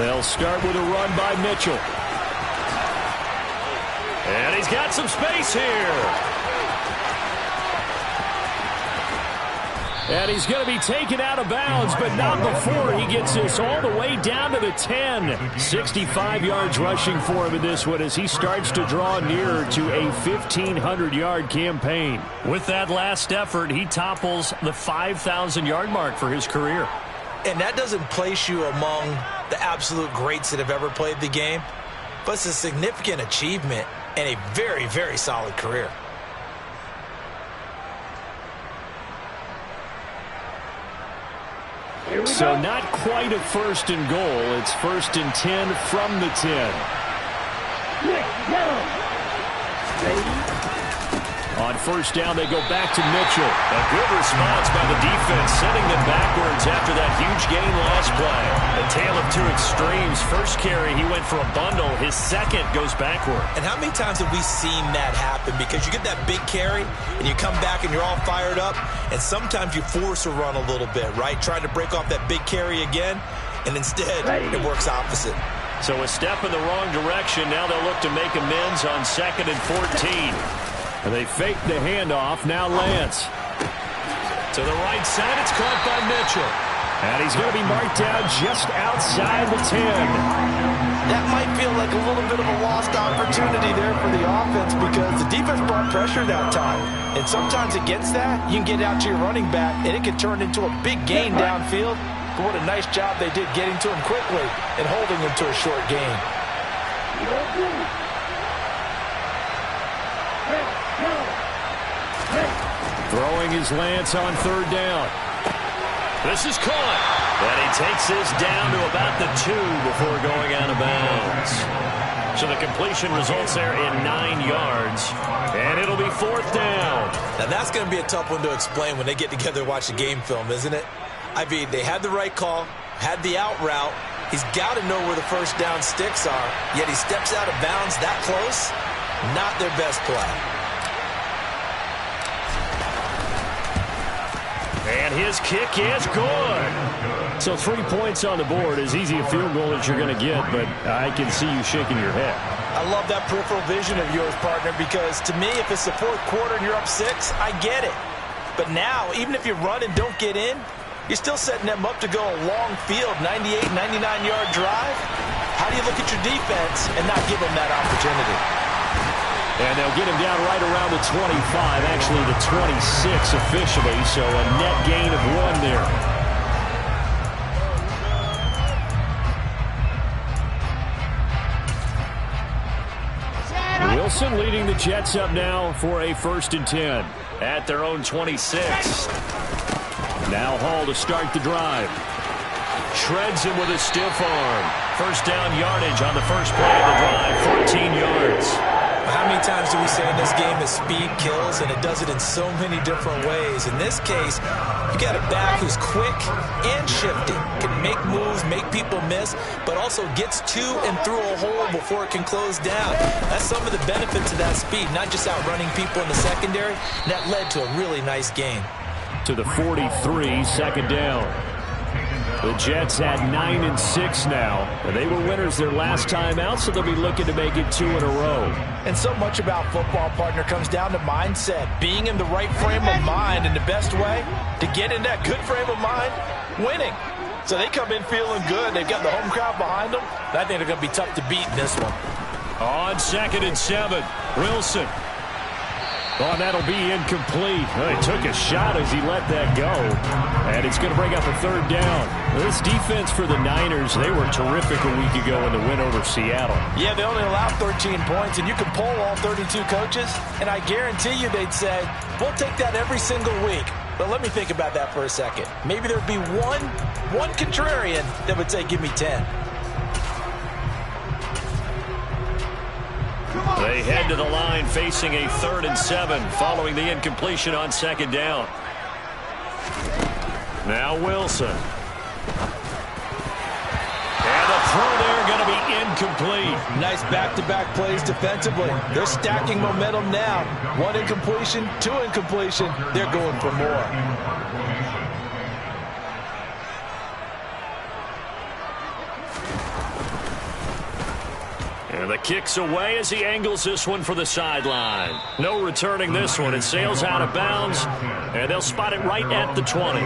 They'll start with a run by Mitchell. And he's got some space here. And he's going to be taken out of bounds, but not before he gets this all the way down to the 10. 65 yards rushing for him in this one as he starts to draw nearer to a 1,500-yard campaign. With that last effort, he topples the 5,000-yard mark for his career. And that doesn't place you among the absolute greats that have ever played the game, but it's a significant achievement and a very, very solid career. So not quite a first and goal. It's first and 10 from the 10. On first down, they go back to Mitchell. A good response by the defense, sending them backwards after that huge gain last play. A tale of two extremes. First carry, he went for a bundle. His second goes backward. And how many times have we seen that happen? Because you get that big carry, and you come back and you're all fired up, and sometimes you force a run a little bit, right? Trying to break off that big carry again, and instead it works opposite. So a step in the wrong direction. Now they'll look to make amends on 2nd and 14. And they fake the handoff. Now Lance. To the right side. It's caught by Mitchell. And he's going to be marked down just outside the 10. That might feel like a little bit of a lost opportunity there for the offense because the defense brought pressure that time. And sometimes against that, you can get out to your running back, and it can turn into a big gain downfield. But what a nice job they did getting to him quickly and holding him to a short gain. Throwing his Lance on third down. This is caught. And he takes this down to about the 2 before going out of bounds. So the completion results there in 9 yards. And it'll be 4th down. Now that's going to be a tough one to explain when they get together and watch the game film, isn't it? I mean, they had the right call, had the out route. He's got to know where the first down sticks are. Yet he steps out of bounds that close. Not their best play. And his kick is good. So 3 points on the board. As easy a field goal as you're going to get, but I can see you shaking your head. I love that peripheral vision of yours, partner, because to me, if it's the 4th quarter and you're up 6, I get it. But now, even if you run and don't get in, you're still setting them up to go a long field, 98, 99-yard drive. How do you look at your defense and not give them that opportunity? And they'll get him down right around the 25, actually the 26 officially, so a net gain of 1 there. Wilson leading the Jets up now for a 1st and 10 at their own 26. Now Hall to start the drive. Shreds him with a stiff arm. First down yardage on the first play of the drive, 14 yards. How many times do we say in this game that speed kills, and it does it in so many different ways? In this case, you got a back who's quick and shifty, can make moves, make people miss, but also gets to and through a hole before it can close down. That's some of the benefits of that speed, not just outrunning people in the secondary. That led to a really nice gain. To the 43, 2nd down. The Jets at 9-6 now. They were winners their last time out, so they'll be looking to make it 2 in a row. And so much about football, partner, comes down to mindset. Being in the right frame of mind, and the best way to get in that good frame of mind, winning. So they come in feeling good. They've got the home crowd behind them. I think they're going to be tough to beat in this one. On 2nd and 7, Wilson. Oh, that'll be incomplete. Well, he took a shot as he let that go. And it's going to bring up a 3rd down. This defense for the Niners, they were terrific a week ago in the win over Seattle. Yeah, they only allowed 13 points, and you can poll all 32 coaches, and I guarantee you they'd say, we'll take that every single week. But let me think about that for a second. Maybe there'd be one contrarian that would say, give me 10. They head to the line facing a 3rd and 7 following the incompletion on 2nd down. Now Wilson. And the throw there going to be incomplete. Nice back-to-back plays defensively. They're stacking momentum now. 1 incompletion, 2 incompletion. They're going for more. And the kick's away as he angles this one for the sideline. No returning this one. It sails out of bounds, and they'll spot it right at the 20.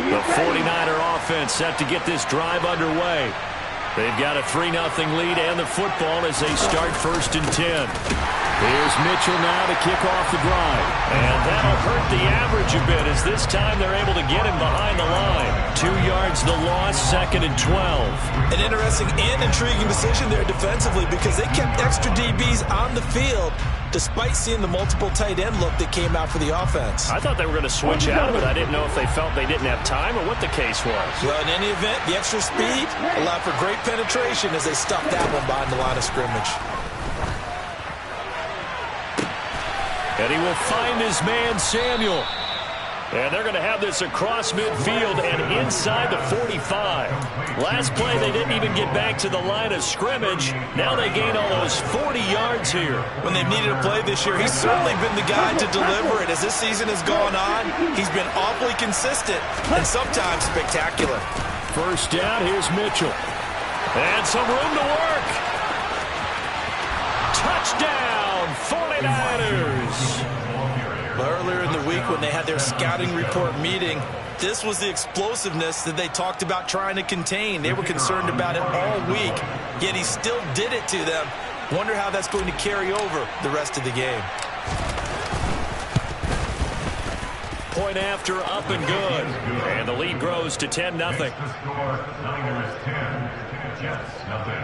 The 49er offense set to get this drive underway. They've got a 3-0 lead and the football as they start 1st and 10. Here's Mitchell now to kick off the drive. And that'll hurt the average a bit as this time they're able to get him behind the line. 2 yards the loss, 2nd and 12. An interesting and intriguing decision there defensively because they kept extra DBs on the field despite seeing the multiple tight end look that came out for the offense. I thought they were going to switch out of it. I didn't know if they felt they didn't have time or what the case was. Well, in any event, the extra speed allowed for great penetration as they stuffed that one behind the line of scrimmage. And he will find his man, Samuel. And they're going to have this across midfield and inside the 45. Last play, they didn't even get back to the line of scrimmage. Now they gain almost 40 yards here. When they've needed a play this year, he's certainly been the guy to deliver it. As this season has gone on, he's been awfully consistent and sometimes spectacular. First down, here's Mitchell. And some room to work. Touchdown, 49ers. Earlier in the week when they had their scouting report meeting, this was the explosiveness that they talked about trying to contain. They were concerned about it all week, yet he still did it to them. Wonder how that's going to carry over the rest of the game. Point after, up and good. And the lead grows to 10-0. Niners 10, Jets nothing.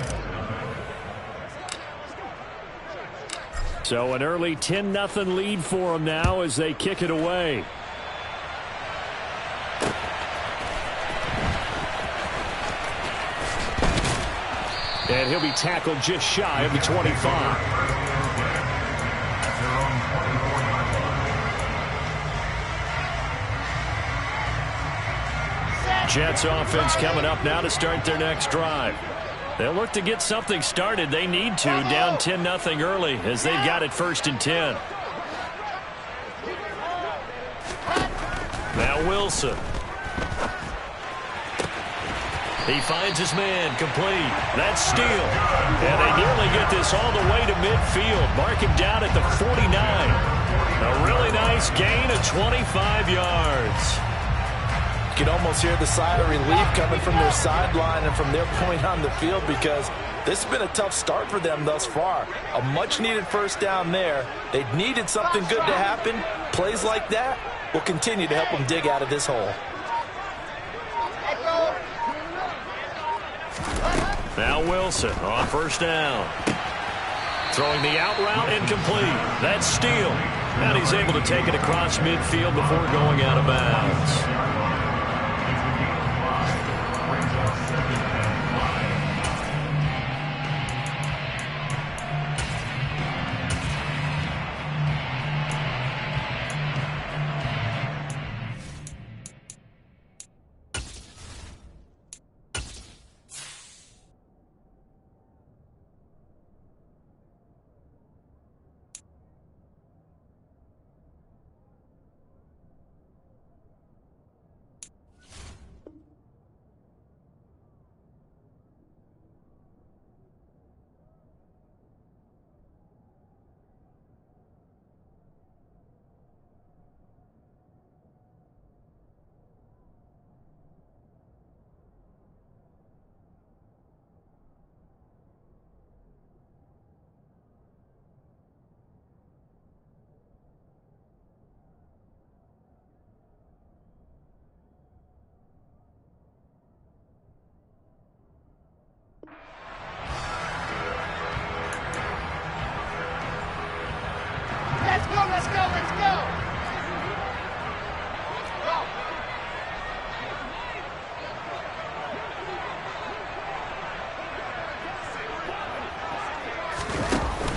So an early 10-0 lead for them now as they kick it away. And he'll be tackled just shy of the 25. Jets offense coming up now to start their next drive. They'll look to get something started. They need to, down 10-0 early as they've got it 1st and 10. Now Wilson. He finds his man, complete. That's Steele. And they nearly get this all the way to midfield. Mark him down at the 49. A really nice gain of 25 yards. You can almost hear the sigh of relief coming from their sideline and from their point on the field because this has been a tough start for them thus far. A much-needed first down there. They needed something good to happen. Plays like that will continue to help them dig out of this hole. Now Wilson on first down. Throwing the out route incomplete. That's Steele. And he's able to take it across midfield before going out of bounds.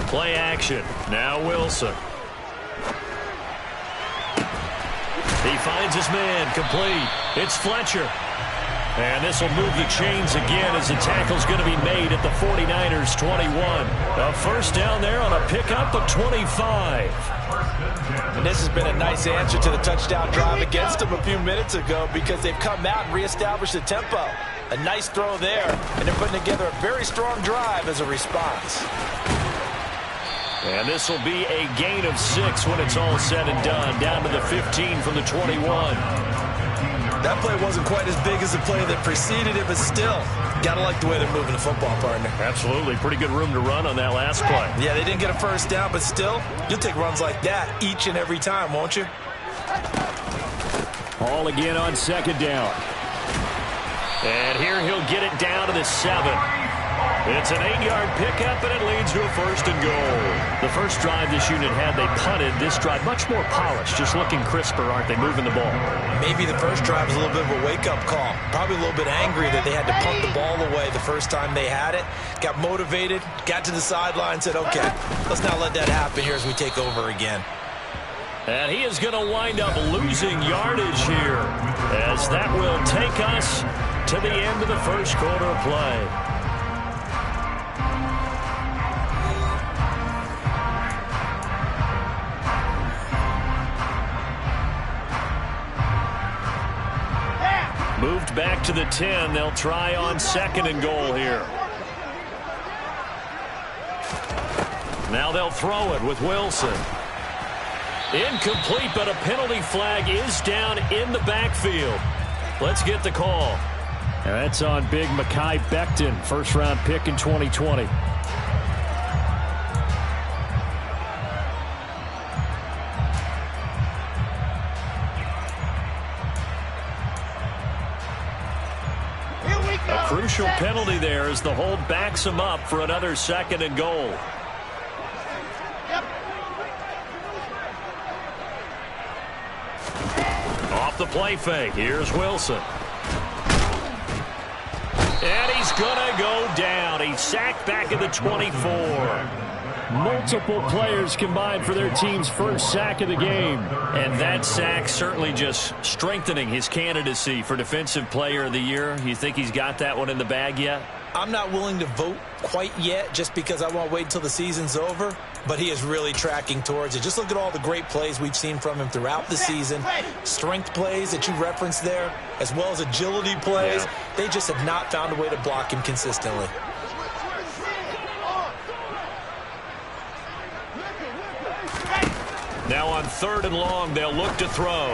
Play action. Now Wilson. He finds his man, complete. It's Fletcher. And this will move the chains again as the tackle's going to be made at the 49ers 21. A first down there on a pickup of 25. And this has been a nice answer to the touchdown drive against them a few minutes ago because they've come out and reestablished the tempo. A nice throw there, and they're putting together a very strong drive as a response. And this will be a gain of 6 when it's all said and done, down to the 15 from the 21. That play wasn't quite as big as the play that preceded it, but still, gotta like the way they're moving the football, partner. Absolutely. Pretty good room to run on that last play. Yeah, they didn't get a first down, but still, you'll take runs like that each and every time, won't you? All again on second down. And here he'll get it down to the 7. It's an 8-yard pickup, and it leads to a first and goal. The first drive this unit had, they punted. This drive, much more polished, just looking crisper, aren't they, moving the ball? Maybe the first drive was a little bit of a wake-up call. Probably a little bit angry that they had to punt the ball away the first time they had it. Got motivated, got to the sideline, said, okay, let's not let that happen here as we take over again. And he is going to wind up losing yardage here, as that will take us to the end of the first quarter of play. Moved back to the 10. They'll try on second and goal here. Now they'll throw it with Wilson. Incomplete, but a penalty flag is down in the backfield. Let's get the call. And that's on big Mekhi Becton, first-round pick in 2020. A crucial penalty there as the hold backs him up for another second and goal. Off the play fake. Here's Wilson. And he's going to go down. He's sacked back at the 24. Multiple players combined for their team's first sack of the game. And that sack certainly just strengthening his candidacy for Defensive Player of the Year. You think he's got that one in the bag yet? I'm not willing to vote quite yet just because I want to wait until the season's over, but he is really tracking towards it. Just look at all the great plays we've seen from him throughout the season. Strength plays that you referenced there, as well as agility plays. Yeah. They just have not found a way to block him consistently. Now on third and long, they'll look to throw.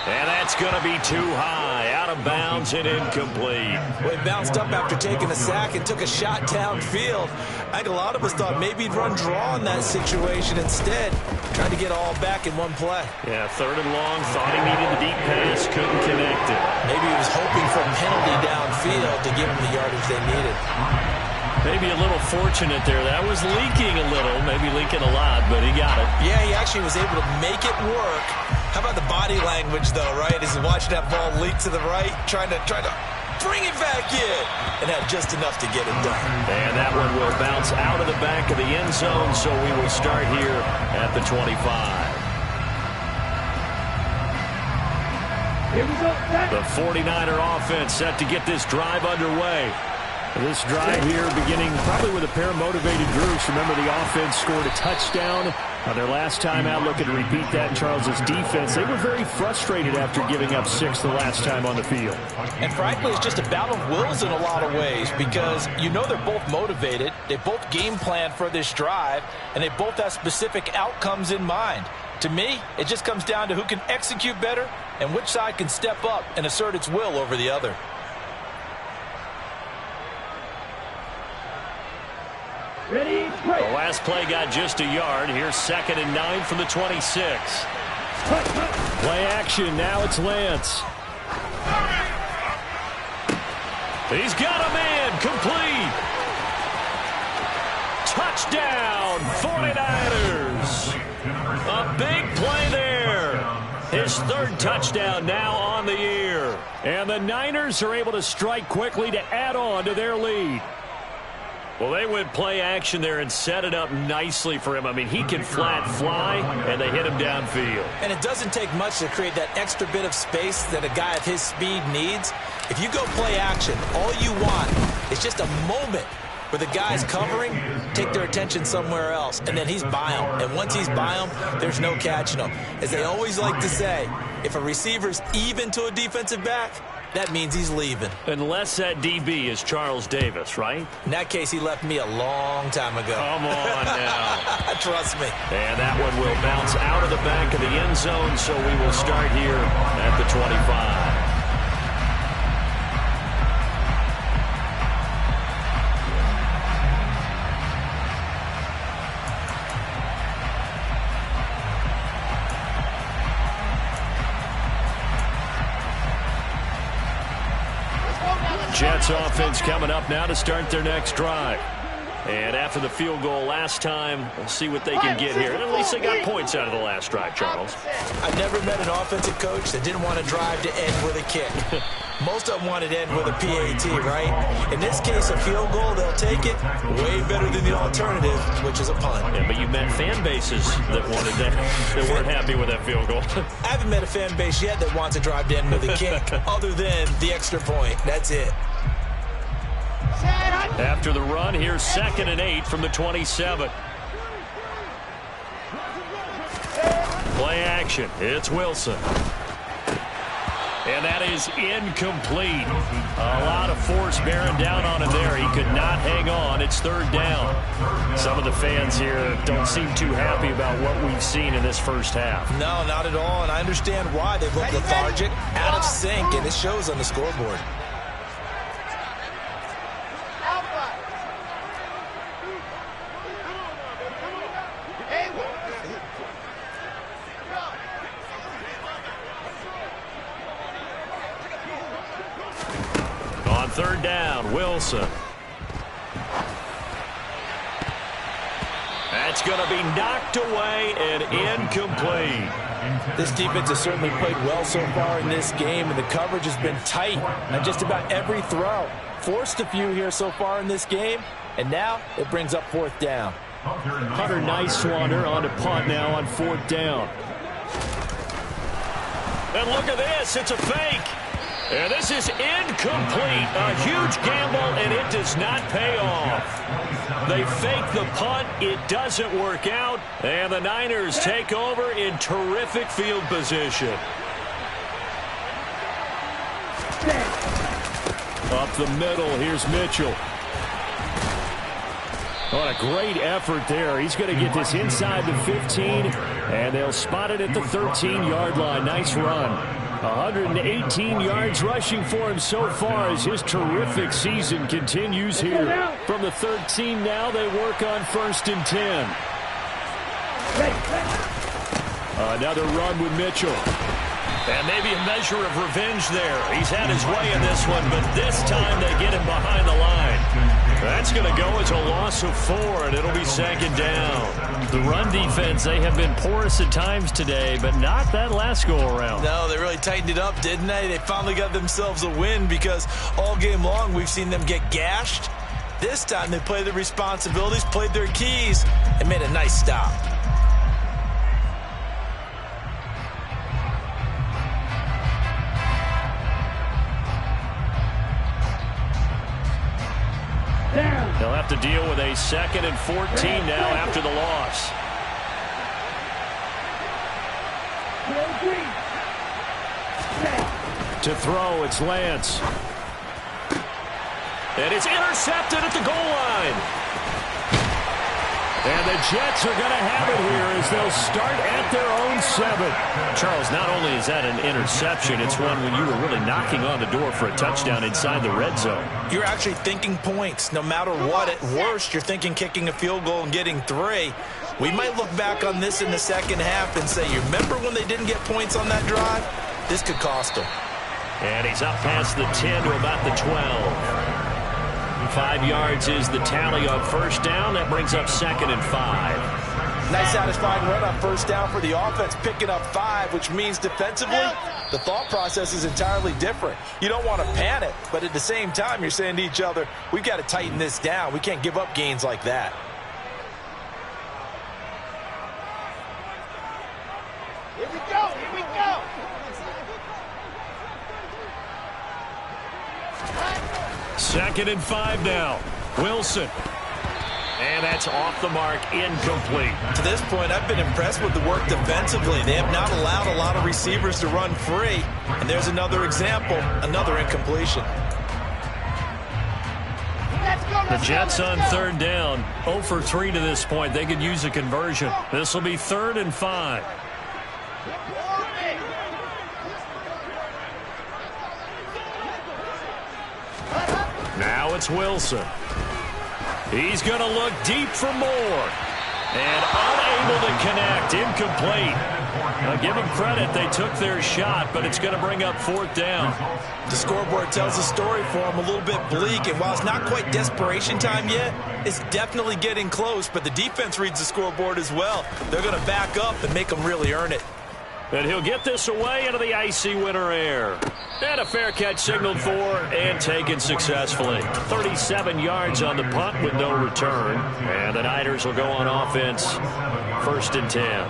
And that's going to be too high, out of bounds and incomplete. Well, he bounced up after taking a sack and took a shot downfield. I think a lot of us thought maybe he'd run draw in that situation. Instead, tried to get all back in one play. Yeah, third and long, thought he needed the deep pass, couldn't connect it. Maybe he was hoping for a penalty downfield to give him the yardage they needed. Maybe a little fortunate there. That was leaking a little, maybe leaking a lot, but he got it. Yeah, he actually was able to make it work. How about the body language, though, right? As he's watching that ball leak to the right, trying to bring it back in, and had just enough to get it done. And that one will bounce out of the back of the end zone, so we will start here at the 25. The 49er offense set to get this drive underway. This drive here beginning probably with a pair of motivated groups. Remember, the offense scored a touchdown on their last time out. Looking to repeat that in Charles's defense. They were very frustrated after giving up 6 the last time on the field. And frankly, it's just a battle of wills in a lot of ways because you know they're both motivated. They both game plan for this drive, and they both have specific outcomes in mind. To me, it just comes down to who can execute better and which side can step up and assert its will over the other. Ready, break. The last play got just a yard. Here's 2nd and 9 from the 26. Play action. Now it's Lance. He's got a man. Complete. Touchdown, 49ers. A big play there. His 3rd touchdown now on the year. And the Niners are able to strike quickly to add on to their lead. Well, they went play action there and set it up nicely for him. I mean, he can flat fly, and they hit him downfield. And it doesn't take much to create that extra bit of space that a guy of his speed needs. If you go play action, all you want is just a moment where the guys covering take their attention somewhere else, and then he's by him. And once he's by him, there's no catching him. As they always like to say, if a receiver's even to a defensive back, that means he's leaving. Unless that DB is Charles Davis, right? In that case, he left me a long time ago. Come on now. Trust me. And that one will bounce out of the back of the end zone, so we will start here at the 25. Jets offense coming up now to start their next drive. And after the field goal last time, we'll see what they can get here. And at least they got points out of the last drive, Charles. I've never met an offensive coach that didn't want to drive to end with a kick. Most of them wanted to end with a PAT, right? In this case, a field goal, they'll take it way better than the alternative, which is a punt. Yeah, but you met fan bases that wanted that, that weren't happy with that field goal. I haven't met a fan base yet that wants to drive to end with a kick, other than the extra point. That's it. After the run, here's 2nd and 8 from the 27. Play action. It's Wilson. And that is incomplete. A lot of force bearing down on him there. He could not hang on. It's 3rd down. Some of the fans here don't seem too happy about what we've seen in this first half. No, not at all. And I understand why. They look lethargic, out of sync, and it shows on the scoreboard. On 3rd down, Wilson. That's going to be knocked away and incomplete. This defense has certainly played well so far in this game, and the coverage has been tight on just about every throw. Forced a few here so far in this game, and now it brings up 4th down. Hunter Nicewander on to punt now on 4th down. And look at this, it's a fake. And this is incomplete. A huge gamble, and it does not pay off. They fake the punt. It doesn't work out. And the Niners take over in terrific field position. Up the middle, here's Mitchell. What a great effort there. He's going to get this inside the 15, and they'll spot it at the 13-yard line. Nice run. 118 yards rushing for him so far as his terrific season continues here. From the 13 now, they work on 1st and 10. Another run with Mitchell. And maybe a measure of revenge there. He's had his way in this one, but this time they get him behind the line. That's going to go as a loss of 4, and it'll be 2nd down. The run defense, they have been porous at times today, but not that last go-around. No, they really tightened it up, didn't they? They finally got themselves a win because all game long we've seen them get gashed. This time they played their responsibilities, played their keys, and made a nice stop. They'll have to deal with a 2nd and 14 now after the loss. To throw, it's Lance. And it's intercepted at the goal line. And the Jets are going to have it here as they'll start at their own 7. Charles, not only is that an interception, it's one when you were really knocking on the door for a touchdown inside the red zone. You're actually thinking points. No matter what, at worst, you're thinking kicking a field goal and getting 3. We might look back on this in the second half and say, you remember when they didn't get points on that drive? This could cost them. And he's up past the 10 to about the 12. 5 yards is the tally on 1st down. That brings up 2nd and 5. Nice satisfying run on first down for the offense, picking up 5, which means defensively, the thought process is entirely different. You don't want to panic, but at the same time, you're saying to each other, we've got to tighten this down. We can't give up gains like that. Here we go, here we go. Second and 5 now. Wilson. And that's off the mark, incomplete. To this point, I've been impressed with the work defensively. They have not allowed a lot of receivers to run free. And there's another example, another incompletion. The Jets on third down, 0 for 3 to this point. They could use a conversion. This will be 3rd and 5. Now it's Wilson. He's going to look deep for more. And unable to connect. Incomplete. Now give them credit. They took their shot, but it's going to bring up 4th down. The scoreboard tells the story for them, a little bit bleak. And while it's not quite desperation time yet, it's definitely getting close. But the defense reads the scoreboard as well. They're going to back up and make them really earn it. And he'll get this away into the icy winter air. And a fair catch signaled for and taken successfully. 37 yards on the punt with no return. And the Niners will go on offense. 1st and 10.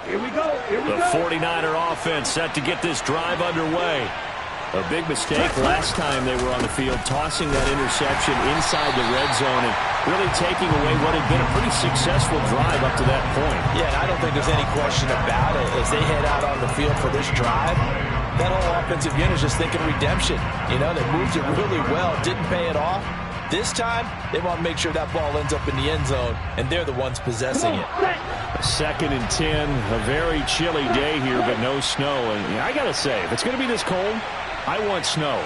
Here we go, here we go. The 49er offense set to get this drive underway. A big mistake last time they were on the field, tossing that interception inside the red zone and really taking away what had been a pretty successful drive up to that point. Yeah, and I don't think there's any question about it. As they head out on the field for this drive, that whole offensive unit is just thinking redemption. You know, they moved it really well, didn't pay it off. This time, they want to make sure that ball ends up in the end zone, and they're the ones possessing it. 2nd and 10, a very chilly day here, but no snow. And I got to say, if it's going to be this cold, I want snow.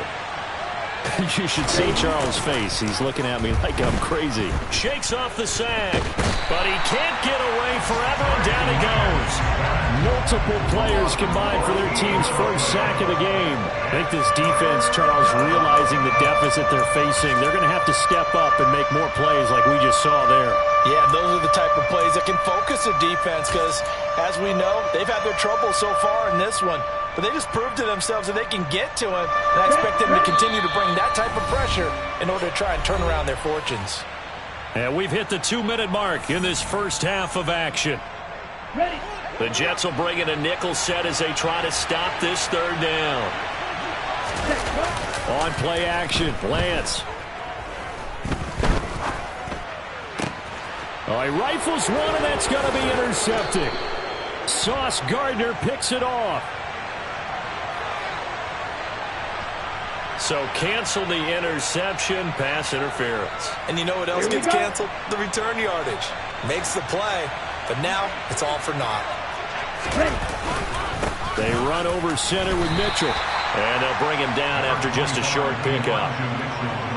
You should see Charles' face. He's looking at me like I'm crazy. Shakes off the sack, but he can't get away forever, and down he goes. Multiple players combined for their team's first sack of the game. I think this defense, Charles, realizing the deficit they're facing, they're going to have to step up and make more plays like we just saw there. Yeah, those are the type of plays that can focus a defense because, as we know, they've had their trouble so far in this one. But they just proved to themselves that they can get to him, and I expect them to continue to bring that type of pressure in order to try and turn around their fortunes. And we've hit the 2-minute mark in this first half of action. Ready. The Jets will bring in a nickel set as they try to stop this 3rd down. On play action, Lance. Oh, he rifles one, and that's going to be intercepted. Sauce Gardner picks it off. So cancel the interception, pass interference. And you know what else gets canceled? The return yardage. Makes the play, but now it's all for naught. They run over center with Mitchell. And they'll bring him down after just a short pickup.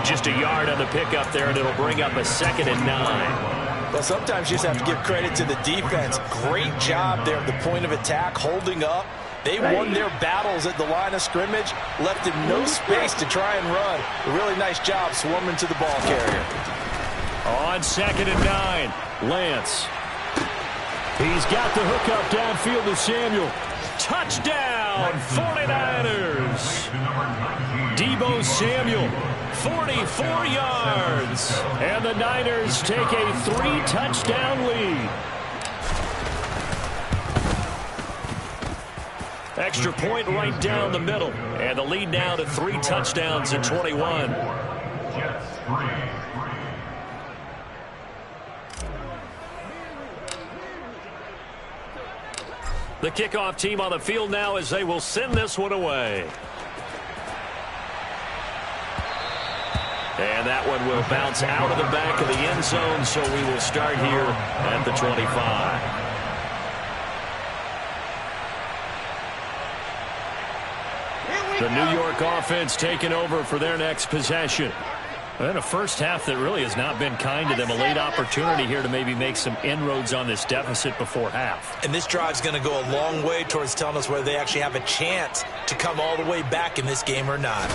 Just a yard on the pickup there, and it'll bring up a 2nd and 9. Well, sometimes you just have to give credit to the defense. Great job there at the point of attack, holding up. They won their battles at the line of scrimmage, left him no space to try and run. A really nice job swarming to the ball carrier. On 2nd and 9, Lance. He's got the hook up downfield to Samuel. Touchdown, 49ers. Deebo Samuel, 44 yards. And the Niners take a 3-touchdown lead. Extra point right down the middle. And the lead now to 3 touchdowns in 21. Jets 3. The kickoff team on the field now as they will send this one away. And that one will bounce out of the back of the end zone, so we will start here at the 25. The New York offense taking over for their next possession. And a first half that really has not been kind to them. A late opportunity here to maybe make some inroads on this deficit before half. And this drive's going to go a long way towards telling us whether they actually have a chance to come all the way back in this game or not.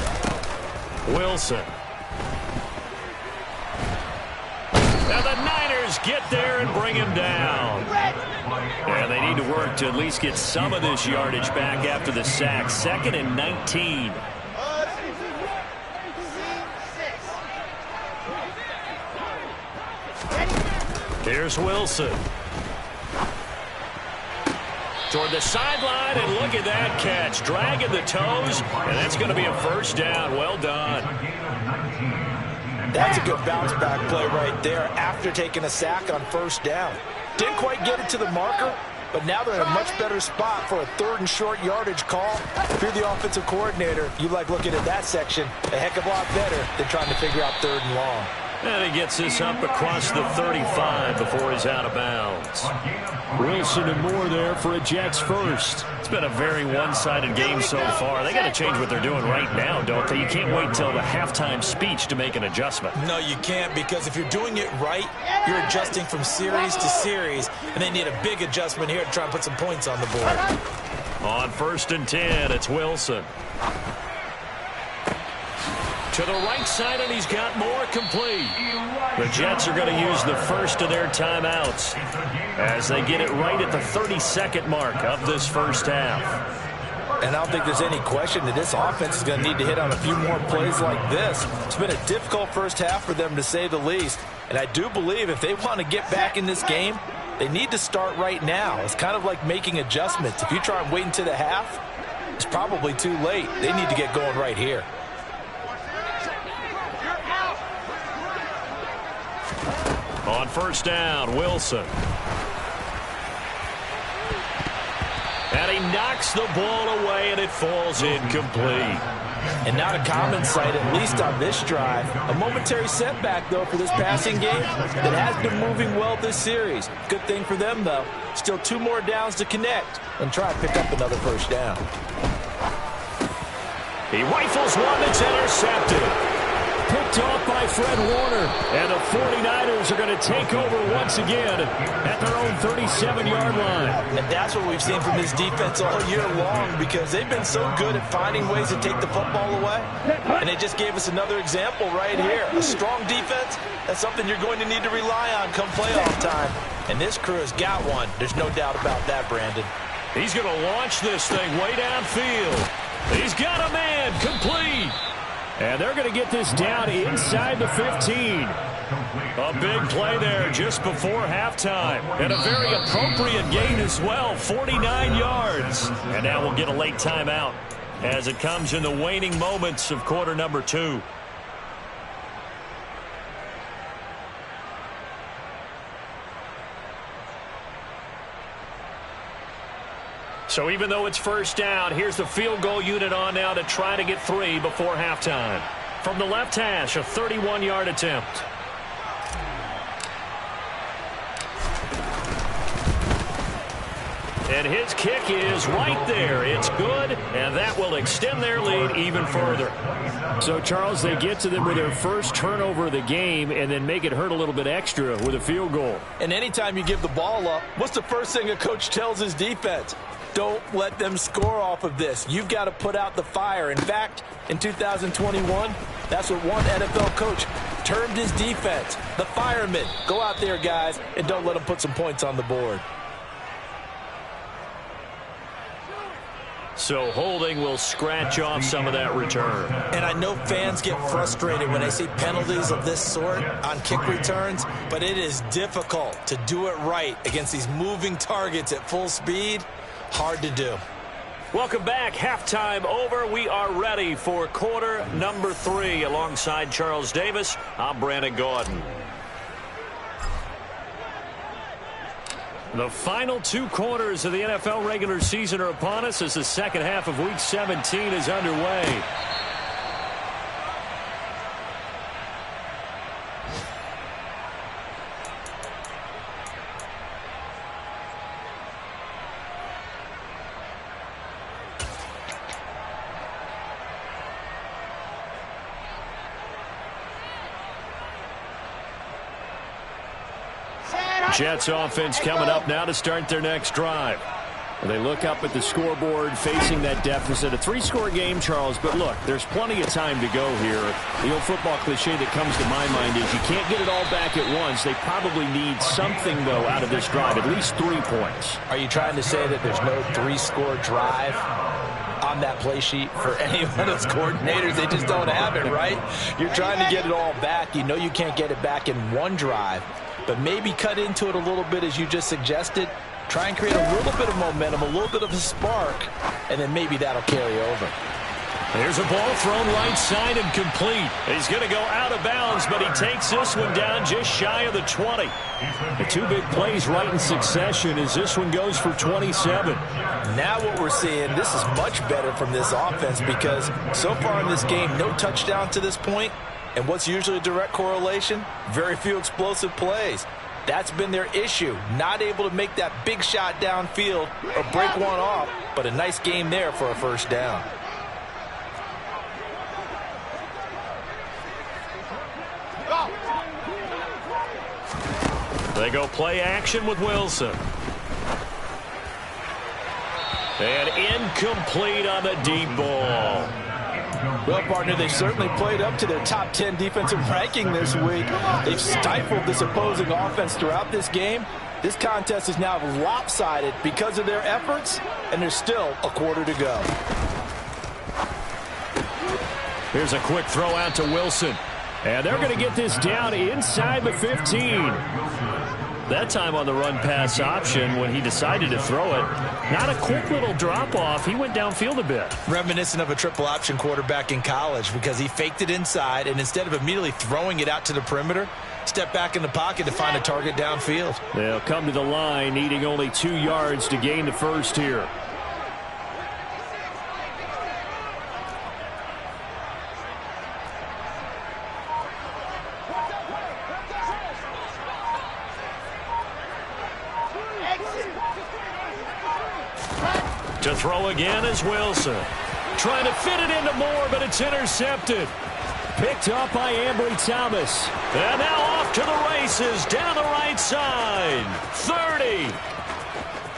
Wilson. And the Niners get there and bring him down. And they need to work to at least get some of this yardage back after the sack. 2nd and 19. Here's Wilson. Toward the sideline, and look at that catch. Dragging the toes, and that's going to be a first down. Well done. That's a good bounce-back play right there after taking a sack on first down. Didn't quite get it to the marker, but now they're in a much better spot for a 3rd and short yardage call. If you're the offensive coordinator, you like looking at that section a heck of a lot better than trying to figure out 3rd and long. And he gets this up across the 35 before he's out of bounds. Wilson and Moore there for a Jets first. It's been a very one-sided game so far. They got to change what they're doing right now, don't they? You can't wait till the halftime speech to make an adjustment. No, you can't, because if you're doing it right, you're adjusting from series to series, and they need a big adjustment here to try and put some points on the board. On 1st and 10, it's Wilson. To the right side, and he's got Moore complete. The Jets are going to use the first of their timeouts as they get it right at the 32nd mark of this first half. And I don't think there's any question that this offense is going to need to hit on a few more plays like this. It's been a difficult first half for them, to say the least. And I do believe if they want to get back in this game, they need to start right now. It's kind of like making adjustments. If you try and wait until the half, it's probably too late. They need to get going right here. On first down, Wilson. And he knocks the ball away, and it falls incomplete. And not a common sight, at least on this drive. A momentary setback, though, for this passing game that has been moving well this series. Good thing for them, though. Still 2 more downs to connect and try to pick up another first down. He rifles one that's intercepted. Picked off by Fred Warner. And the 49ers are going to take over once again at their own 37-yard line. And that's what we've seen from this defense all year long, because they've been so good at finding ways to take the football away. And they just gave us another example right here. A strong defense, that's something you're going to need to rely on come playoff time. And this crew has got one. There's no doubt about that, Brandon. He's going to launch this thing way downfield. He's got a man complete. And they're going to get this down inside the 15. A big play there just before halftime. And a very appropriate gain as well, 49 yards. And now we'll get a late timeout as it comes in the waning moments of quarter number 2. So even though it's first down, here's the field goal unit on now to try to get 3 before halftime. From the left hash, a 31-yard attempt. And his kick is right there. It's good, and that will extend their lead even further. So, Charles, they get to them with their first turnover of the game and then make it hurt a little bit extra with a field goal. And anytime you give the ball up, what's the first thing a coach tells his defense? Don't let them score off of this. You've got to put out the fire. In fact, in 2021, that's what one NFL coach termed his defense, the firemen. Go out there, guys, and don't let them put some points on the board. So holding will scratch off some of that return. And I know fans get frustrated when they see penalties of this sort on kick returns, but it is difficult to do it right against these moving targets at full speed. Hard to do. Welcome back. Halftime over. We are ready for quarter number 3. Alongside Charles Davis, I'm Brandon Gaudin. The final 2 quarters of the NFL regular season are upon us as the second half of Week 17 is underway. Jets offense coming up now to start their next drive. They look up at the scoreboard, facing that deficit. A 3-score game, Charles, but look, there's plenty of time to go here. The old football cliche that comes to my mind is you can't get it all back at once. They probably need something, though, out of this drive, at least 3 points. Are you trying to say that there's no 3-score drive on that play sheet for any one of those coordinators? They just don't have it, right? You're trying to get it all back. You know you can't get it back in one drive, but maybe cut into it a little bit as you just suggested. Try and create a little bit of momentum, a little bit of a spark, and then maybe that'll carry over. Here's a ball thrown right side and complete. He's going to go out of bounds, but he takes this one down just shy of the 20. The 2 big plays right in succession as this one goes for 27. Now what we're seeing, this is much better from this offense because so far in this game, no touchdown to this point. And what's usually a direct correlation? Very few explosive plays. That's been their issue. Not able to make that big shot downfield or break one off, but a nice game there for a first down. They go play action with Wilson. And incomplete on the deep ball. Well, partner, they've certainly played up to their top 10 defensive ranking this week. They've stifled this opposing offense throughout this game. This contest is now lopsided because of their efforts, and there's still a quarter to go. Here's a quick throw out to Wilson. And they're going to get this down inside the 15. That time on the run-pass option when he decided to throw it. Not a quick little drop-off. He went downfield a bit. Reminiscent of a triple-option quarterback in college because he faked it inside, and instead of immediately throwing it out to the perimeter, stepped back in the pocket to find a target downfield. They'll come to the line, needing only 2 yards to gain the first here. To throw again is Wilson. Trying to fit it into Moore, but it's intercepted. Picked up by Ambry Thomas. And now off to the races down the right side. 30,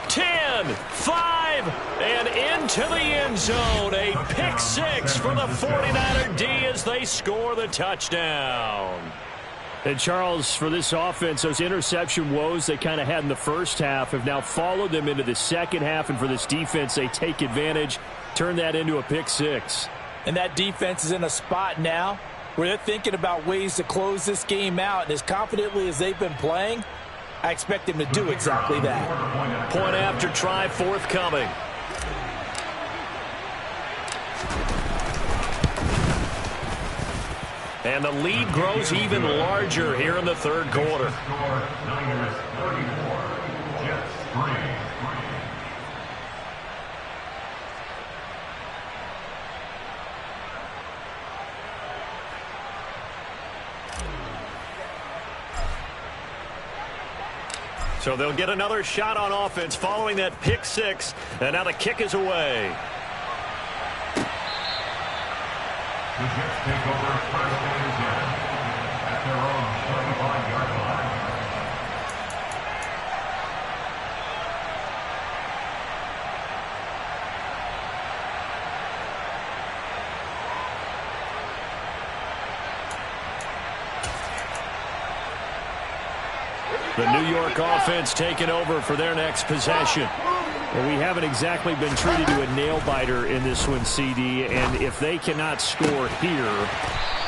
10, 5, and into the end zone. A pick 6 for the 49er D as they score the touchdown. And Charles, for this offense, those interception woes they kind of had in the first half have now followed them into the second half. And for this defense, they take advantage, turn that into a pick 6. And that defense is in a spot now where they're thinking about ways to close this game out. And as confidently as they've been playing, I expect them to do exactly that. Point after try forthcoming. And the lead grows even larger here in the third quarter. So they'll get another shot on offense following that pick 6. And now the kick is away. The Jets take over first and 10 at their own 35-yard line. The New York offense taking over for their next possession. Well, we haven't exactly been treated to a nail-biter in this one, CD, and if they cannot score here,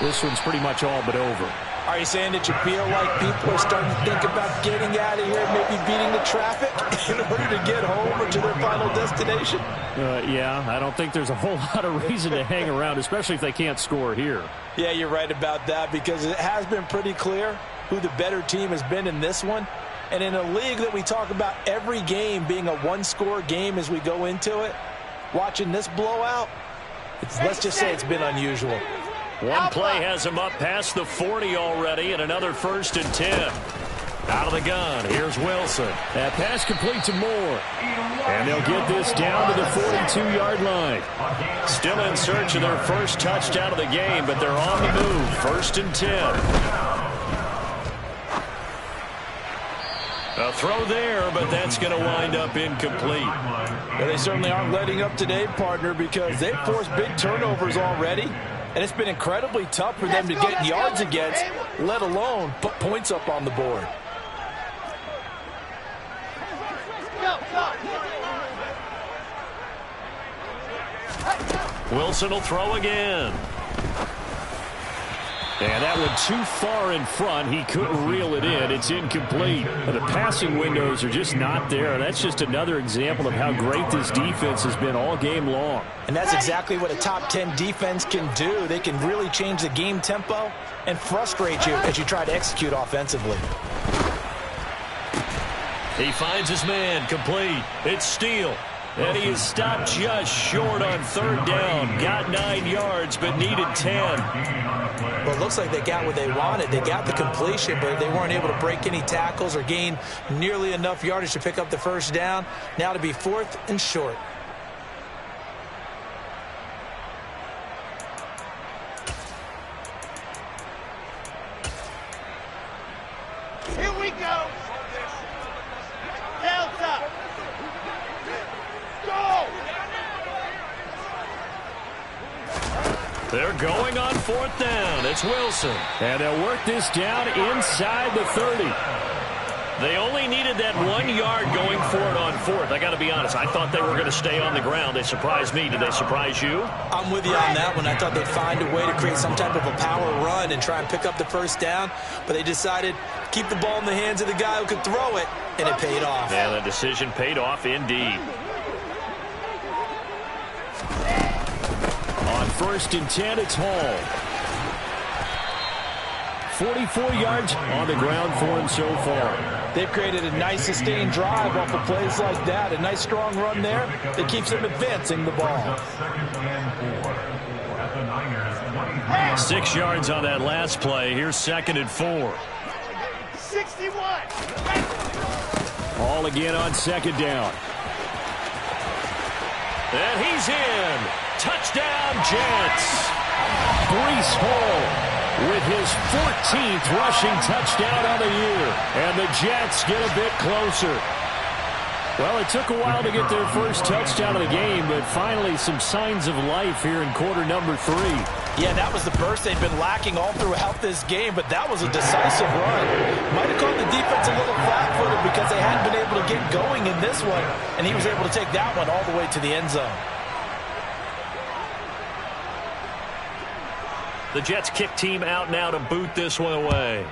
this one's pretty much all but over. Are you saying that you feel like people are starting to think about getting out of here, maybe beating the traffic in order to get home or to their final destination? Yeah, I don't think there's a whole lot of reason to hang around, especially if they can't score here. Yeah, you're right about that because it has been pretty clear who the better team has been in this one. And in a league that we talk about every game being a one-score game as we go into it, watching this blowout, let's just say it's been unusual. One play has him up past the 40 already, and another 1st and 10. Out of the gun, here's Wilson. That pass complete to Moore. And they'll get this down to the 42-yard line. Still in search of their first touchdown of the game, but they're on the move. 1st and 10. A throw there, but that's going to wind up incomplete. Well, they certainly aren't letting up today, partner, because they've forced big turnovers already, and it's been incredibly tough for them to get yards against, let alone put points up on the board. Wilson will throw again. And that one too far in front. He couldn't reel it in. It's incomplete. The passing windows are just not there. That's just another example of how great this defense has been all game long. And that's exactly what a top 10 defense can do. They can really change the game tempo and frustrate you as you try to execute offensively. He finds his man, complete. It's Steele. And he is stopped just short on third down. Got 9 yards, but needed 10. Well, it looks like they got what they wanted. They got the completion, but they weren't able to break any tackles or gain nearly enough yardage to pick up the first down. Now to be 4th and short. Here we go. Delta. Go. They're going on 4th down. It's Wilson. And they'll work this down inside the 30. They only needed that 1 yard going for it on 4th. I got to be honest. I thought they were going to stay on the ground. They surprised me. Did they surprise you? I'm with you on that one. I thought they'd find a way to create some type of a power run and try and pick up the first down, but they decided to keep the ball in the hands of the guy who could throw it, and it paid off. Yeah, the decision paid off indeed. On 1st and 10, it's Hall. 44 yards on the ground for him so far. They've created a nice sustained drive off of plays like that. A nice strong run there that keeps them advancing the ball. 6 yards on that last play. Here's 2nd and 4. 61. Hall again on 2nd down. And he's in. Touchdown, Jets. Breece Hall with his 14th rushing touchdown on the year. And the Jets get a bit closer. Well, it took a while to get their first touchdown of the game, but finally some signs of life here in quarter number 3. Yeah, that was the burst they've been lacking all throughout this game, but that was a decisive run. Might have caught the defense a little flat-footed because they hadn't been able to get going in this one, and he was able to take that one all the way to the end zone. The Jets kick team out now to boot this one away.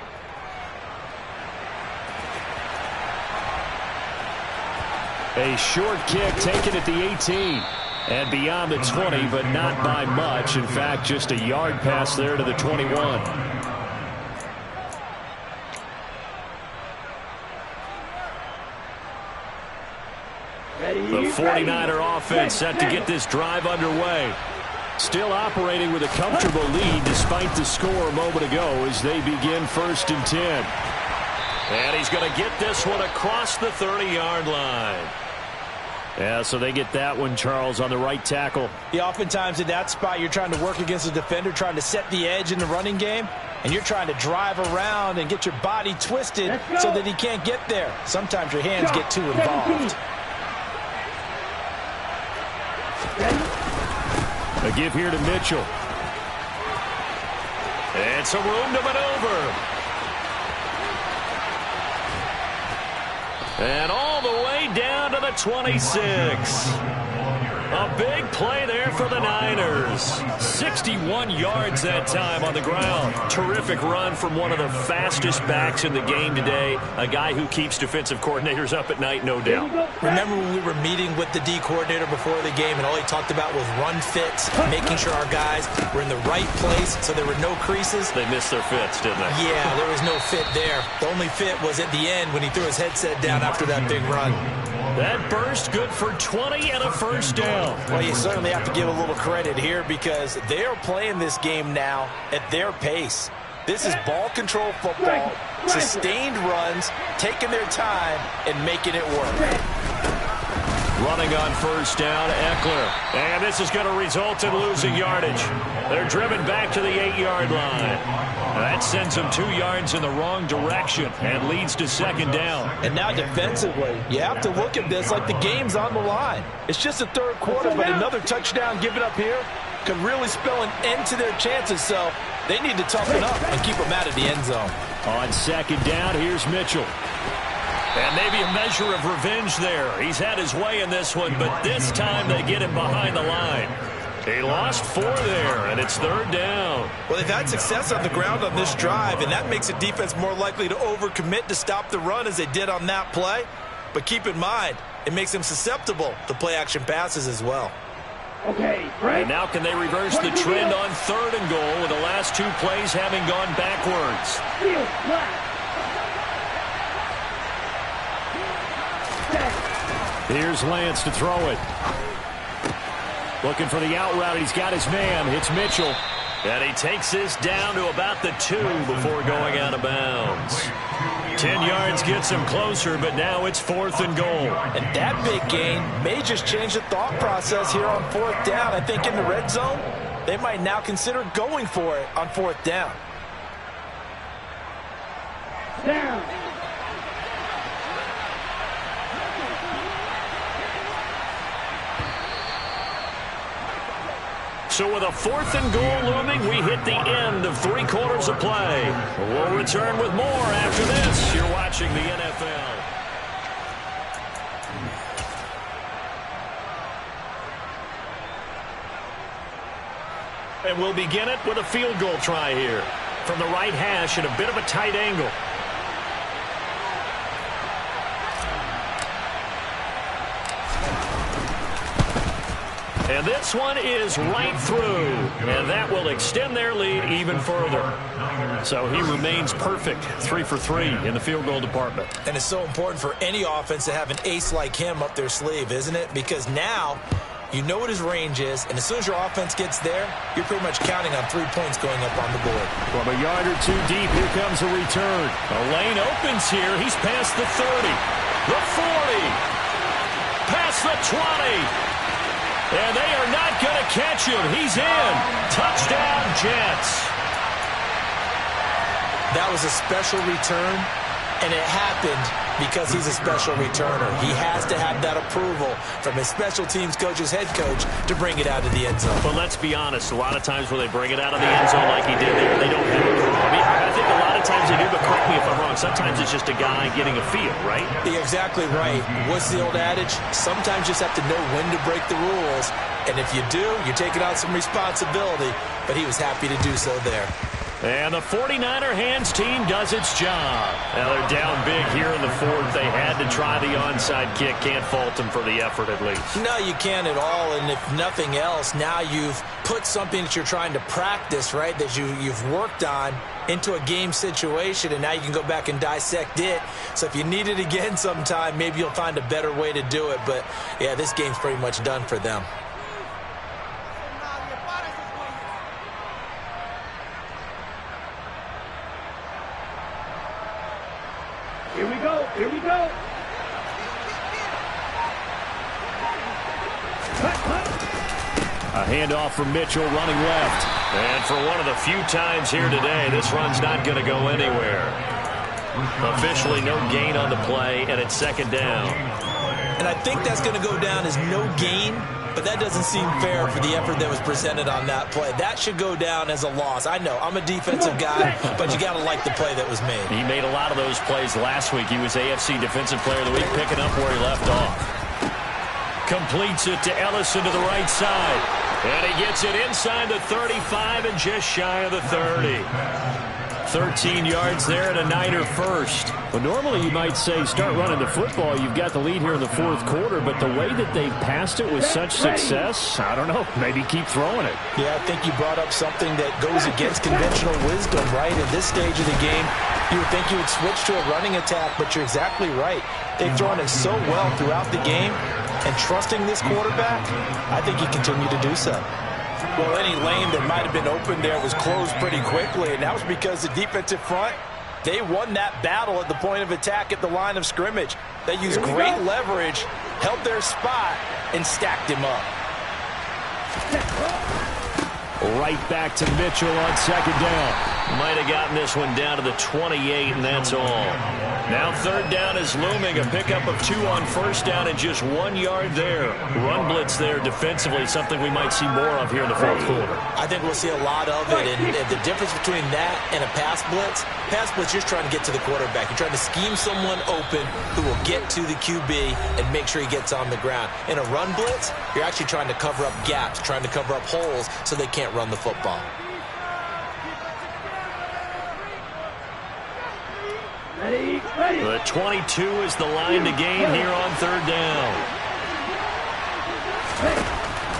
A short kick taken at the 18. And beyond the 20, but not by much. In fact, just a yard pass there to the 21. The 49er offense set to get this drive underway. Still operating with a comfortable lead despite the score a moment ago as they begin 1st and 10. And he's going to get this one across the 30-yard line. Yeah, so they get that one, Charles, on the right tackle. Yeah, oftentimes in that spot, you're trying to work against a defender, trying to set the edge in the running game, and you're trying to drive around and get your body twisted so that he can't get there. Sometimes your hands get too involved. A give here to Mitchell. And some room to maneuver. And all the way down to the 26. A big play there for the Niners. 61 yards that time on the ground. Terrific run from one of the fastest backs in the game today. A guy who keeps defensive coordinators up at night, no doubt. Remember when we were meeting with the D coordinator before the game and all he talked about was run fits, making sure our guys were in the right place so there were no creases? They missed their fits, didn't they? Yeah, there was no fit there. The only fit was at the end when he threw his headset down after that big run. That burst good for 20 and a first down. Well, you certainly have to give a little credit here because they are playing this game now at their pace. This is ball control football, sustained runs, taking their time, and making it work. Running on first down, Eckler. And this is going to result in losing yardage. They're driven back to the 8-yard line. That sends them 2 yards in the wrong direction and leads to second down. And now defensively, you have to look at this like the game's on the line. It's just the third quarter, but another touchdown given up here could really spell an end to their chances. So they need to toughen up and keep them out of the end zone. On second down, here's Mitchell. And maybe a measure of revenge there. He's had his way in this one, but this time they get him behind the line. He lost 4 there, and it's third down. Well, they've had success on the ground on this drive, and that makes a defense more likely to overcommit to stop the run as they did on that play. But keep in mind, it makes them susceptible to play-action passes as well. Okay, right. And now can they reverse the trend on third and goal with the last 2 plays having gone backwards? Field flat. Here's Lance to throw it. Looking for the out route. He's got his man. It's Mitchell. And he takes this down to about the 2 before going out of bounds. 10 yards gets him closer, but now it's 4th and goal. And that big gain may just change the thought process here on 4th down. I think in the red zone, they might now consider going for it on 4th down. Down. So with a 4th and goal looming, we hit the end of 3 quarters of play. We'll return with more after this. You're watching the NFL. And we'll begin it with a field goal try here. From the right hash at a bit of a tight angle. And this one is right through. And that will extend their lead even further. So he remains perfect. 3 for 3 in the field goal department. And it's so important for any offense to have an ace like him up their sleeve, isn't it? Because now you know what his range is. And as soon as your offense gets there, you're pretty much counting on 3 points going up on the board. From a yard or 2 deep, here comes a return. A lane opens here. He's past the 30. The 40. Past the 20. And they are not going to catch him. He's in. Touchdown, Jets. That was a special return, and it happened because he's a special returner. He has to have that approval from his special teams coach's head coach to bring it out of the end zone. But let's be honest, a lot of times when they bring it out of the end zone like he did there, they don't have a call. I mean, I think a lot of times they do, but correct me if I'm wrong. Sometimes it's just a guy getting a feel, right? You're exactly right. What's the old adage? Sometimes you just have to know when to break the rules. And if you do, you're taking on some responsibility. But he was happy to do so there. And the 49er hands team does its job. Now they're down big here in the 4th. They had to try the onside kick. Can't fault them for the effort at least. No, you can't at all. And if nothing else, now you've put something that you're trying to practice, right, that you've worked on into a game situation, and now you can go back and dissect it. So if you need it again sometime, maybe you'll find a better way to do it. But, yeah, this game's pretty much done for them. Here we go. Here we go. A handoff from Mitchell running left. And for one of the few times here today, this run's not going to go anywhere. Officially no gain on the play, and it's second down. And I think that's going to go down as no gain, but that doesn't seem fair for the effort that was presented on that play. That should go down as a loss. I know, I'm a defensive guy, but you got to like the play that was made. He made a lot of those plays last week. He was AFC Defensive Player of the Week, picking up where he left off. Completes it to Ellison to the right side. And he gets it inside the 35 and just shy of the 30. 13 yards there and a Niner first. Well, normally you might say start running the football. You've got the lead here in the 4th quarter, but the way that they've passed it with such success, I don't know, maybe keep throwing it. Yeah, I think you brought up something that goes against conventional wisdom, right? At this stage of the game, you would think you would switch to a running attack, but you're exactly right. They've thrown it so well throughout the game, and trusting this quarterback, I think you continue to do so. Well, any lane that might have been open there was closed pretty quickly, and that was because the defensive front, they won that battle at the point of attack at the line of scrimmage. They used great leverage held their spot, and stacked him up. Right back to Mitchell on second down. Might have gotten this one down to the 28, and that's all. Now third down is looming. A pickup of 2 on first down and just 1 yard there. Run blitz there defensively, something we might see more of here in the fourth quarter. I think we'll see a lot of it, and the difference between that and a pass blitz, you're trying to get to the quarterback. You're trying to scheme someone open who will get to the QB and make sure he gets on the ground. In a run blitz, you're actually trying to cover up gaps, trying to cover up holes so they can't run the football. Ready, ready. The 22 is the line to gain here on third down.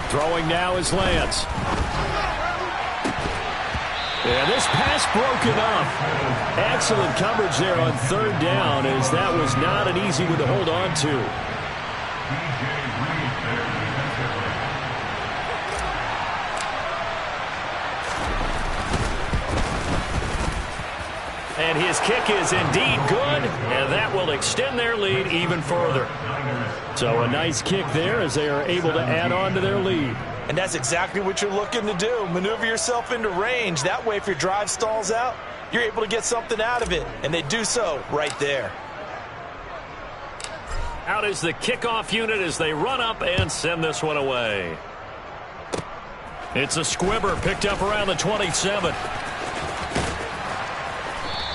Throwing now is Lance. And this pass broken up. Excellent coverage there on third down, as that was not an easy one to hold on to. And his kick is indeed good, and that will extend their lead even further. So a nice kick there as they are able to add on to their lead. And that's exactly what you're looking to do. Maneuver yourself into range. That way, if your drive stalls out, you're able to get something out of it. And they do so right there. Out is the kickoff unit as they run up and send this one away. It's a squibber picked up around the 27.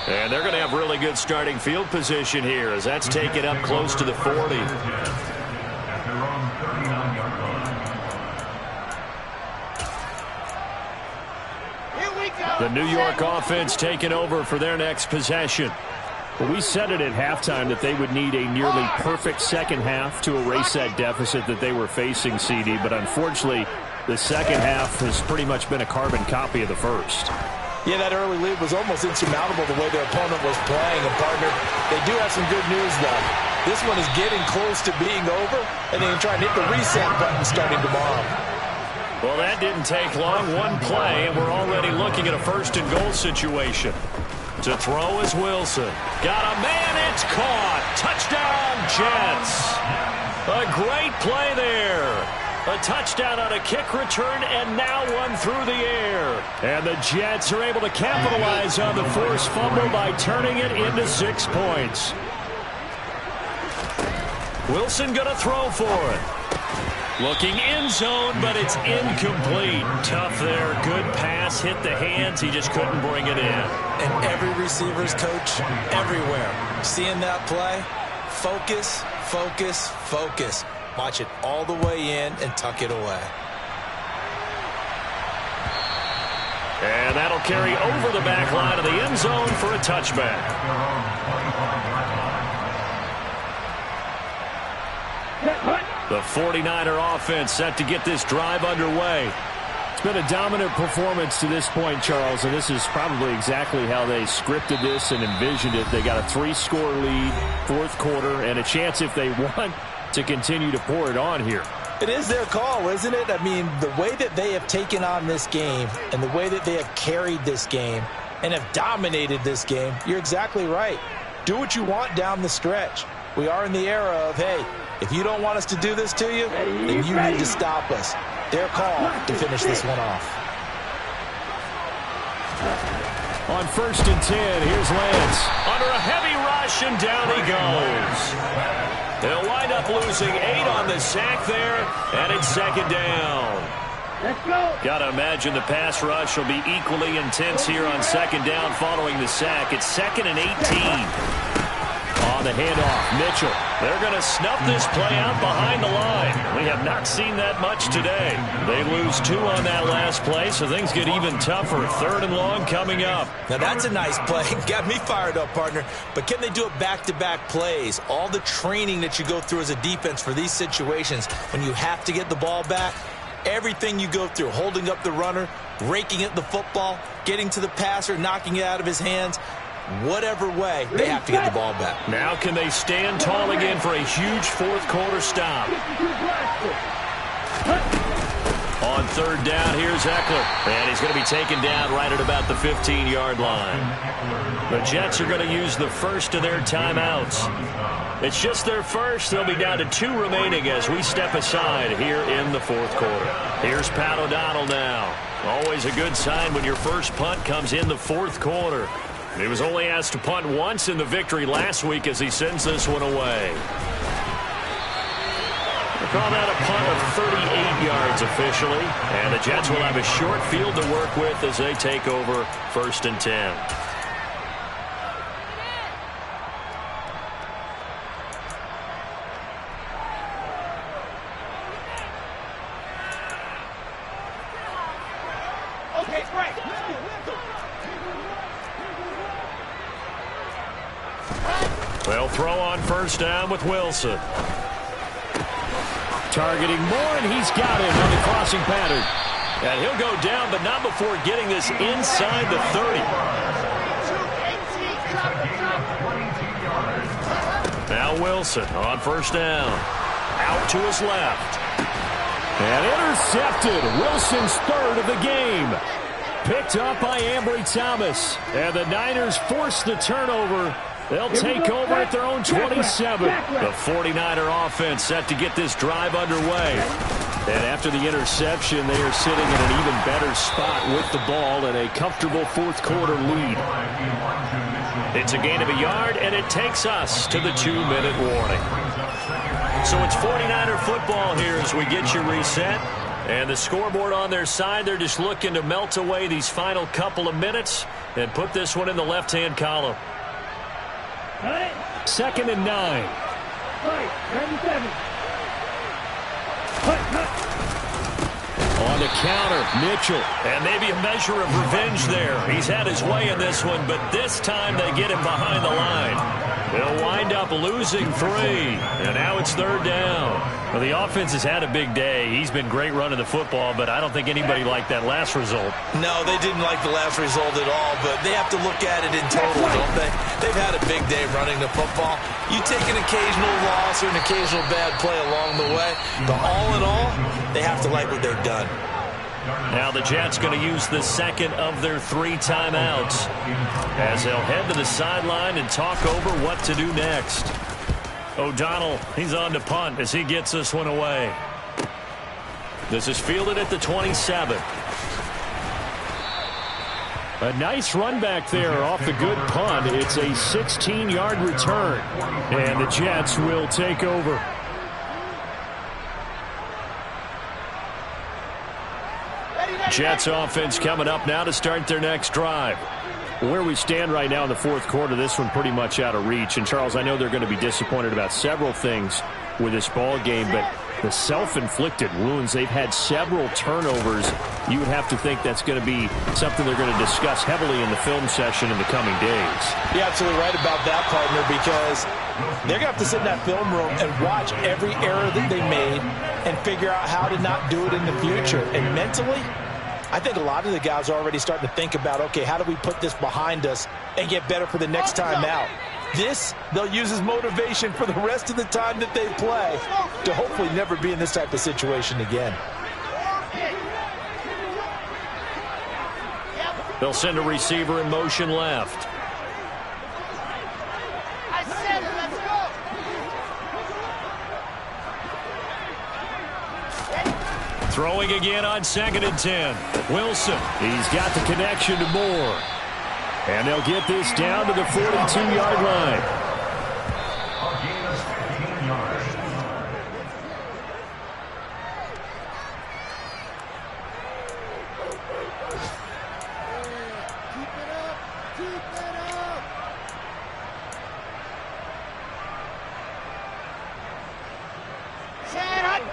And they're going to have really good starting field position here as that's taken up close to the 40. The New York offense taking over for their next possession. Well, we said it at halftime that they would need a nearly perfect second half to erase that deficit that they were facing, CD. But unfortunately, the second half has pretty much been a carbon copy of the first. Yeah, that early lead was almost insurmountable the way their opponent was playing. And, partner, they do have some good news, though. This one is getting close to being over, and they can try and hit the reset button starting tomorrow. Well, that didn't take long. One play, and we're already looking at a first-and-goal situation. To throw is Wilson. Got a man, it's caught. Touchdown, Jets. A great play there. A touchdown on a kick return, and now one through the air. And the Jets are able to capitalize on the forced fumble by turning it into 6 points. Wilson going to throw for it. Looking end zone, but it's incomplete. Tough there. Good pass. Hit the hands. He just couldn't bring it in. And every receiver's coach everywhere. Seeing that play, focus, focus, focus. Watch it all the way in and tuck it away. And that'll carry over the back line of the end zone for a touchback. The 49er offense set to get this drive underway. It's been a dominant performance to this point, Charles, and this is probably exactly how they scripted this and envisioned it. They got a 3-score lead, fourth quarter, and a chance if they want to continue to pour it on here. It is their call, isn't it? I mean, the way that they have taken on this game and the way that they have carried this game and have dominated this game, you're exactly right. Do what you want down the stretch. We are in the era of, hey, if you don't want us to do this to you, then you need to stop us. Their call to finish this one off. On 1st and 10, here's Lance. Under a heavy rush, and down he goes. They'll wind up losing 8 on the sack there, and it's second down. Let's go. Got to imagine the pass rush will be equally intense here on second down following the sack. It's 2nd and 18. On the handoff, Mitchell. They're going to snuff this play out behind the line. We have not seen that much today. They lose 2 on that last play, so things get even tougher. 3rd and long coming up. Now that's a nice play. Got me fired up, partner. But can they do it back-to-back plays? All the training that you go through as a defense for these situations, when you have to get the ball back, everything you go through, holding up the runner, raking at the football, getting to the passer, knocking it out of his hands, whatever way, they have to get the ball back. Now can they stand tall again for a huge fourth quarter stop? On 3rd down, here's Eckler. And he's going to be taken down right at about the 15-yard line. The Jets are going to use the first of their timeouts. It's just their first. They'll be down to 2 remaining as we step aside here in the fourth quarter. Here's Pat O'Donnell now. Always a good sign when your first punt comes in the fourth quarter. He was only asked to punt once in the victory last week as he sends this one away. They call that a punt of 38 yards officially. And the Jets will have a short field to work with as they take over 1st and 10. They'll throw on 1st down with Wilson. Targeting Moore, and he's got him on the crossing pattern. And he'll go down, but not before getting this inside the 30. Now Wilson on 1st down. Out to his left. And intercepted. Wilson's 3rd of the game. Picked up by Ambry Thomas. And the Niners force the turnover. They'll take over at their own 27. The 49er offense set to get this drive underway. And after the interception, they are sitting in an even better spot with the ball and a comfortable fourth quarter lead. It's a gain of a yard, and it takes us to the 2-minute warning. So it's 49er football here as we get you reset. And the scoreboard on their side, they're just looking to melt away these final couple of minutes and put this one in the left-hand column. 2nd and 9. On the counter, Mitchell. And maybe a measure of revenge there. He's had his way in this one, but this time they get him behind the line. They'll wind up losing 3. And now it's 3rd down. Well, the offense has had a big day. He's been great running the football, but I don't think anybody liked that last result. No, they didn't like the last result at all, but they have to look at it in total, don't they? They've had a big day running the football. You take an occasional loss or an occasional bad play along the way, but all in all, they have to like what they've done. Now the Jets going to use the 2nd of their 3 timeouts as they'll head to the sideline and talk over what to do next. O'Donnell, he's on to punt as he gets this one away. This is fielded at the 27. A nice run back there off the good punt. It's a 16-yard return, and the Jets will take over. Jets offense coming up now to start their next drive. Where we stand right now in the fourth quarter, this one pretty much out of reach. And, Charles, I know they're going to be disappointed about several things with this ball game, but the self-inflicted wounds, they've had several turnovers. You would have to think that's going to be something they're going to discuss heavily in the film session in the coming days. You're absolutely right about that, partner, because they're going to have to sit in that film room and watch every error that they made and figure out how to not do it in the future. And mentally, I think a lot of the guys are already starting to think about, okay, how do we put this behind us and get better for the next time out? This, they'll use as motivation for the rest of the time that they play to hopefully never be in this type of situation again. They'll send a receiver in motion left. Throwing again on 2nd and 10. Wilson, he's got the connection to Moore. And they'll get this down to the 42-yard line. A gain of 15 yards.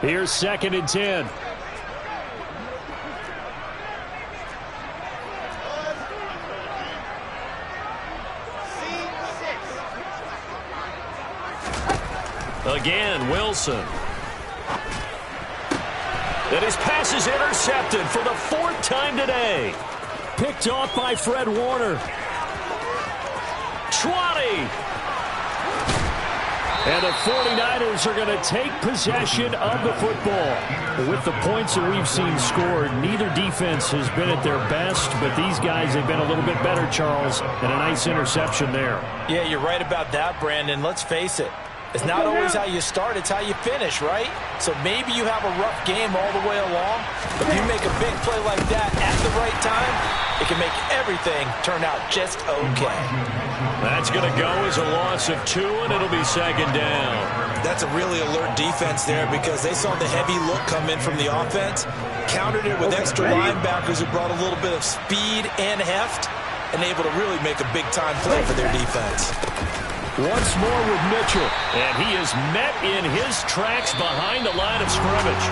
Here's 2nd and 10. Again, Wilson. And his pass is intercepted for the 4th time today. Picked off by Fred Warner. 20. And the 49ers are going to take possession of the football. With the points that we've seen scored, neither defense has been at their best, but these guys have been a little bit better, Charles, and a nice interception there. Yeah, you're right about that, Brandon. Let's face it. It's not always how you start, it's how you finish, right? So maybe you have a rough game all the way along, but if you make a big play like that at the right time, it can make everything turn out just okay. That's going to go as a loss of 2, and it'll be second down. That's a really alert defense there because they saw the heavy look come in from the offense, countered it with extra linebackers who brought a little bit of speed and heft, and able to really make a big-time play for their defense. Once more with Mitchell, and he is met in his tracks behind the line of scrimmage.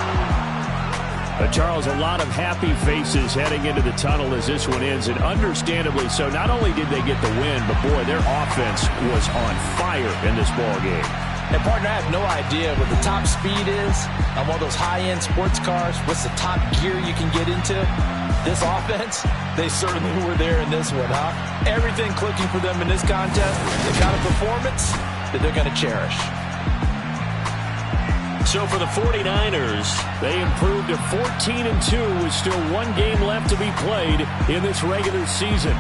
Charles, a lot of happy faces heading into the tunnel as this one ends, and understandably so. Not only did they get the win, but boy, their offense was on fire in this ball game. And partner, I have no idea what the top speed is on one of those high-end sports cars. What's the top gear you can get into? This offense, they certainly were there in this one, huh? Everything clicking for them in this contest. They got a performance that they're going to cherish. So for the 49ers, they improved to 14-2 with still one game left to be played in this regular season.